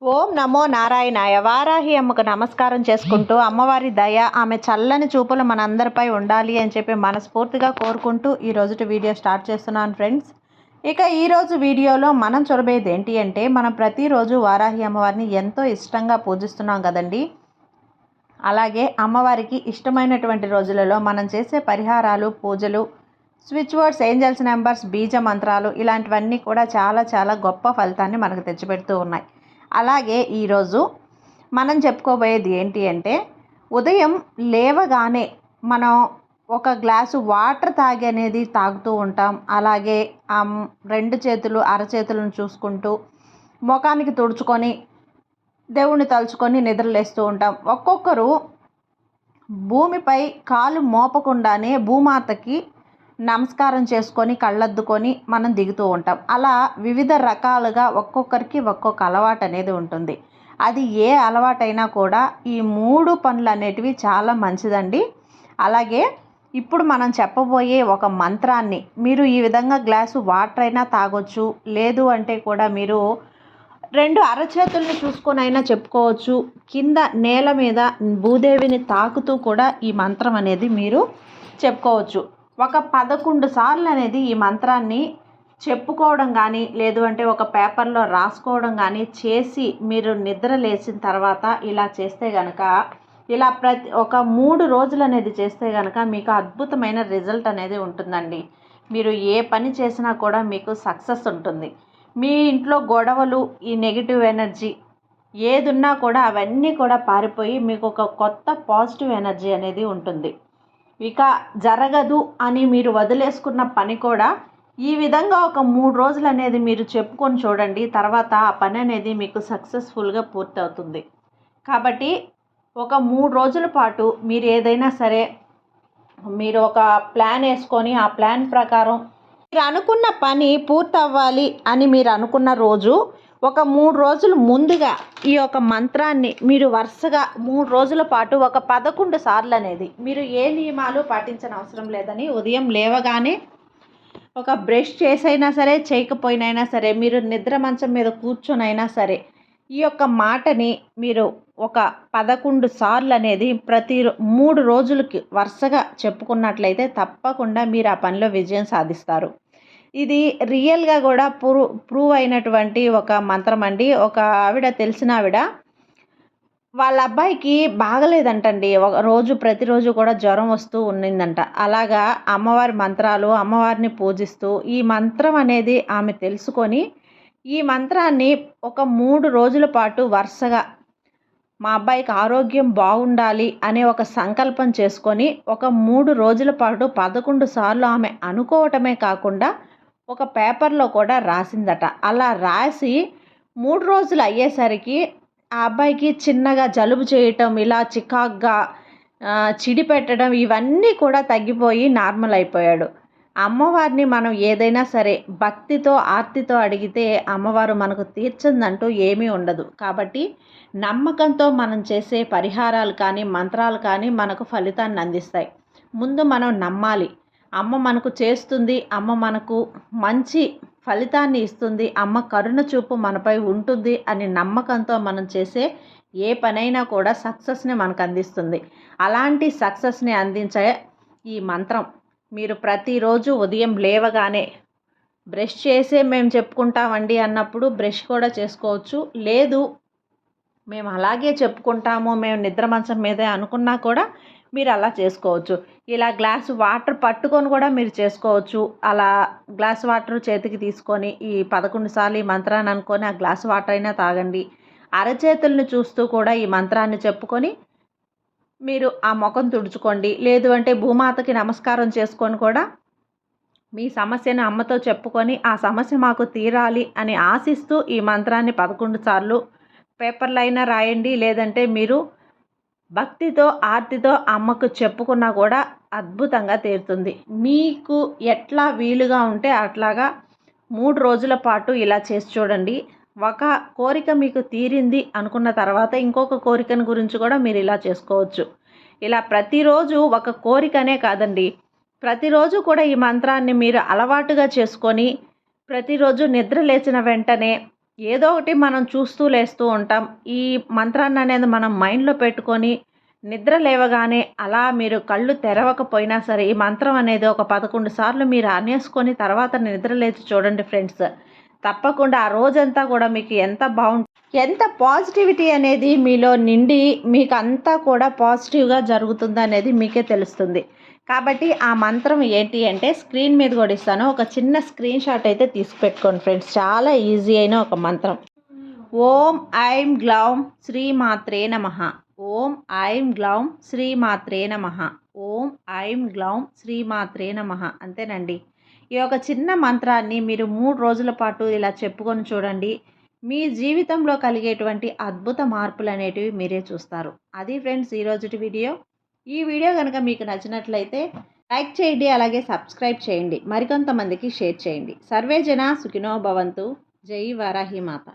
ఓం నమో నారాయణాయ. వారాహి అమ్మకు నమస్కారం చేసుకుంటూ అమ్మవారి దయ, ఆమె చల్లని చూపులు మనందరిపై ఉండాలి అని చెప్పి మనస్ఫూర్తిగా కోరుకుంటూ ఈ రోజుటి వీడియో స్టార్ట్ చేస్తున్నాను ఫ్రెండ్స్. ఇక ఈరోజు వీడియోలో మనం చొరబేది ఏంటి అంటే, మనం ప్రతిరోజు వారాహి అమ్మవారిని ఎంతో ఇష్టంగా పూజిస్తున్నాం కదండి. అలాగే అమ్మవారికి ఇష్టమైనటువంటి రోజులలో మనం చేసే పరిహారాలు, పూజలు, స్విచ్ వర్డ్స్, ఏంజల్స్ నెంబర్స్, బీజ మంత్రాలు ఇలాంటివన్నీ కూడా చాలా చాలా గొప్ప ఫలితాన్ని మనకు తెచ్చిపెడుతూ ఉన్నాయి. అలాగే ఈరోజు మనం చెప్పుకోబోయేది ఏంటి అంటే, ఉదయం లేవగానే మనం ఒక గ్లాసు వాటర్ అనేది తాగుతూ ఉంటాం. అలాగే రెండు చేతులు అరచేతులను చూసుకుంటూ ముఖానికి తుడుచుకొని దేవుణ్ణి తలుచుకొని నిద్రలేస్తూ ఉంటాం. ఒక్కొక్కరు భూమిపై కాలు మోపకుండానే భూమాతకి నమస్కారం చేసుకొని కళ్ళద్దుకొని మనం దిగుతూ ఉంటాం. అలా వివిధ రకాలుగా ఒక్కొక్కరికి ఒక్కొక్క అలవాటు అనేది ఉంటుంది. అది ఏ అలవాటైనా కూడా ఈ 3 పనులు అనేటివి చాలా మంచిదండి. అలాగే ఇప్పుడు మనం చెప్పబోయే ఒక మంత్రాన్ని మీరు ఈ విధంగా గ్లాసు వాటర్ అయినా తాగొచ్చు, లేదు అంటే కూడా మీరు 2 అరచేతుల్ని చూసుకొని అయినా చెప్పుకోవచ్చు. కింద నేల మీద భూదేవిని తాకుతూ కూడా ఈ మంత్రం అనేది మీరు చెప్పుకోవచ్చు. ఒక 11 సార్లు అనేది ఈ మంత్రాన్ని చెప్పుకోవడం కానీ, లేదు అంటే ఒక పేపర్లో రాసుకోవడం కానీ చేసి మీరు నిద్ర లేచిన తర్వాత ఇలా చేస్తే కనుక, ఇలా ఒక 3 రోజులు అనేది చేస్తే కనుక మీకు అద్భుతమైన రిజల్ట్ అనేది ఉంటుందండి. మీరు ఏ పని చేసినా కూడా మీకు సక్సెస్ ఉంటుంది. మీ ఇంట్లో గొడవలు, ఈ నెగిటివ్ ఎనర్జీ ఏదున్నా కూడా అవన్నీ కూడా పారిపోయి మీకు ఒక కొత్త పాజిటివ్ ఎనర్జీ అనేది ఉంటుంది. ఇక జరగదు అని మీరు వదిలేసుకున్న పని కూడా ఈ విధంగా ఒక 3 రోజులు అనేది మీరు చెప్పుకొని చూడండి. తర్వాత ఆ పని అనేది మీకు సక్సెస్ఫుల్గా పూర్తవుతుంది. కాబట్టి ఒక 3 రోజుల పాటు మీరు ఏదైనా సరే మీరు ఒక ప్లాన్ వేసుకొని ఆ ప్లాన్ ప్రకారం మీరు అనుకున్న పని పూర్తవ్వాలి అని మీరు అనుకున్న రోజు ఒక 3 రోజులు ముందుగా ఈ యొక్క మంత్రాన్ని మీరు వరుసగా 3 రోజుల పాటు ఒక 11 సార్లు అనేది మీరు ఏ నియమాలు పాటించని అవసరం లేదని, ఉదయం లేవగానే ఒక బ్రష్ చేసైనా సరే చేయకపోయినైనా సరే, మీరు నిద్ర మంచం మీద కూర్చొనైనా సరే ఈ యొక్క మాటని మీరు ఒక 11 సార్లు అనేది ప్రతి 3 రోజులకి వరుసగా చెప్పుకున్నట్లయితే తప్పకుండా మీరు ఆ పనిలో విజయం సాధిస్తారు. ఇది రియల్గా కూడా ప్రూవ్ అయినటువంటి ఒక మంత్రం అండి. ఒక ఆవిడ, తెలిసిన ఆవిడ, వాళ్ళ అబ్బాయికి బాగలేదంటండి. ప్రతిరోజు కూడా జ్వరం వస్తూ ఉన్నిందంట. అలాగా అమ్మవారి మంత్రాలు, అమ్మవారిని పూజిస్తూ ఈ మంత్రం అనేది ఆమె తెలుసుకొని ఈ మంత్రాన్ని ఒక 3 రోజుల పాటు వరుసగా మా అబ్బాయికి ఆరోగ్యం బాగుండాలి అనే ఒక సంకల్పం చేసుకొని ఒక 3 రోజుల పాటు 11 సార్లు ఆమె అనుకోవటమే కాకుండా ఒక పేపర్లో కూడా రాసిందట. అలా రాసి 3 రోజులు అయ్యేసరికి ఆ అబ్బాయికి చిన్నగా జలుబు చేయటం, ఇలా చికాగ్గా చిడి పెట్టడం ఇవన్నీ కూడా తగ్గిపోయి నార్మల్ అయిపోయాడు. అమ్మవారిని మనం ఏదైనా సరే భక్తితో, ఆర్తితో అడిగితే అమ్మవారు మనకు తీర్చందంటూ ఏమీ ఉండదు. కాబట్టి నమ్మకంతో మనం చేసే పరిహారాలు కానీ, మంత్రాలు కానీ మనకు ఫలితాన్ని అందిస్తాయి. ముందు మనం నమ్మాలి. అమ్మ మనకు చేస్తుంది, అమ్మ మనకు మంచి ఫలితాన్ని ఇస్తుంది, అమ్మ కరుణ చూపు మనపై ఉంటుంది అని నమ్మకంతో మనం చేసే ఏ పనైనా కూడా సక్సెస్ని మనకు అందిస్తుంది. అలాంటి సక్సెస్ని అందించే ఈ మంత్రం మీరు ప్రతిరోజు ఉదయం లేవగానే బ్రష్ చేసే మేము చెప్పుకుంటామండి అన్నప్పుడు బ్రష్ కూడా చేసుకోవచ్చు. లేదు మేము అలాగే చెప్పుకుంటాము, మేము నిద్ర మంచం మీదే అనుకున్నా కూడా మీరు అలా చేసుకోవచ్చు. ఇలా గ్లాసు వాటర్ పట్టుకొని కూడా మీరు చేసుకోవచ్చు. అలా గ్లాస్ వాటర్ చేతికి తీసుకొని ఈ 11 సార్లు ఈ మంత్రాన్ని అనుకొని ఆ గ్లాస్ వాటర్ అయినా తాగండి. అరచేతులను చూస్తూ కూడా ఈ మంత్రాన్ని చెప్పుకొని మీరు ఆ ముఖం తుడుచుకోండి. లేదు అంటే భూమాతకి నమస్కారం చేసుకొని కూడా మీ సమస్యను అమ్మతో చెప్పుకొని ఆ సమస్య మాకు తీరాలి అని ఆశిస్తూ ఈ మంత్రాన్ని 11 సార్లు పేపర్లో అయినా రాయండి. లేదంటే మీరు భక్తితో, ఆర్తితో అమ్మకు చెప్పుకున్నా కూడా అద్భుతంగా తీరుతుంది. మీకు ఎట్లా వీలుగా ఉంటే అట్లాగా 3 రోజుల పాటు ఇలా చేసి చూడండి. ఒక కోరిక మీకు తీరింది అనుకున్న తర్వాత ఇంకొక కోరికను గురించి కూడా మీరు ఇలా చేసుకోవచ్చు. ఇలా ప్రతిరోజు ఒక కోరికనే కాదండి, ప్రతిరోజు కూడా ఈ మంత్రాన్ని మీరు అలవాటుగా చేసుకొని ప్రతిరోజు నిద్ర లేచిన వెంటనే ఏదో ఒకటి మనం చూస్తూ లేస్తూ ఉంటాం. ఈ మంత్రాన్ని అనేది మనం మైండ్‌లో పెట్టుకొని నిద్ర లేవగానే అలా మీరు కళ్ళు తెరవకపోయినా సరే ఈ మంత్రం అనేది ఒక 11 సార్లు మీరు అనేసుకొని తర్వాత నిద్ర లేచి చూడండి ఫ్రెండ్స్. తప్పకుండా ఆ రోజంతా కూడా మీకు ఎంత పాజిటివిటీ అనేది మీలో నిండి మీకంతా కూడా పాజిటివ్‌గా జరుగుతుందనేది మీకే తెలుస్తుంది. కాబట్టి ఆ మంత్రం ఏంటి అంటే స్క్రీన్ మీద కూడా ఇస్తాను. ఒక చిన్న స్క్రీన్ షాట్ అయితే తీసి పెట్టుకోండి ఫ్రెండ్స్. చాలా ఈజీ అయిన ఒక మంత్రం. ఓం ఐం గ్లౌం శ్రీ మాత్రే నమః. ఓం ఐం గ్లౌం శ్రీ మాత్రే నమః. ఓం ఐం గ్లౌం శ్రీ మాత్రే నమః. అంతేనండి. ఈ యొక్క చిన్న మంత్రాన్ని మీరు 3 రోజుల పాటు ఇలా చెప్పుకొని చూడండి. మీ జీవితంలో కలిగేటువంటి అద్భుత మార్పులనేటివి మీరే చూస్తారు. అది ఫ్రెండ్స్ ఈరోజుటి వీడియో. ఈ వీడియో కనుక మీకు నచ్చినట్లయితే లైక్ చేయండి, అలాగే సబ్స్క్రైబ్ చేయండి, మరికొంతమందికి షేర్ చేయండి. సర్వే జన సుఖినో భవంతు. జై వారాహి మాత.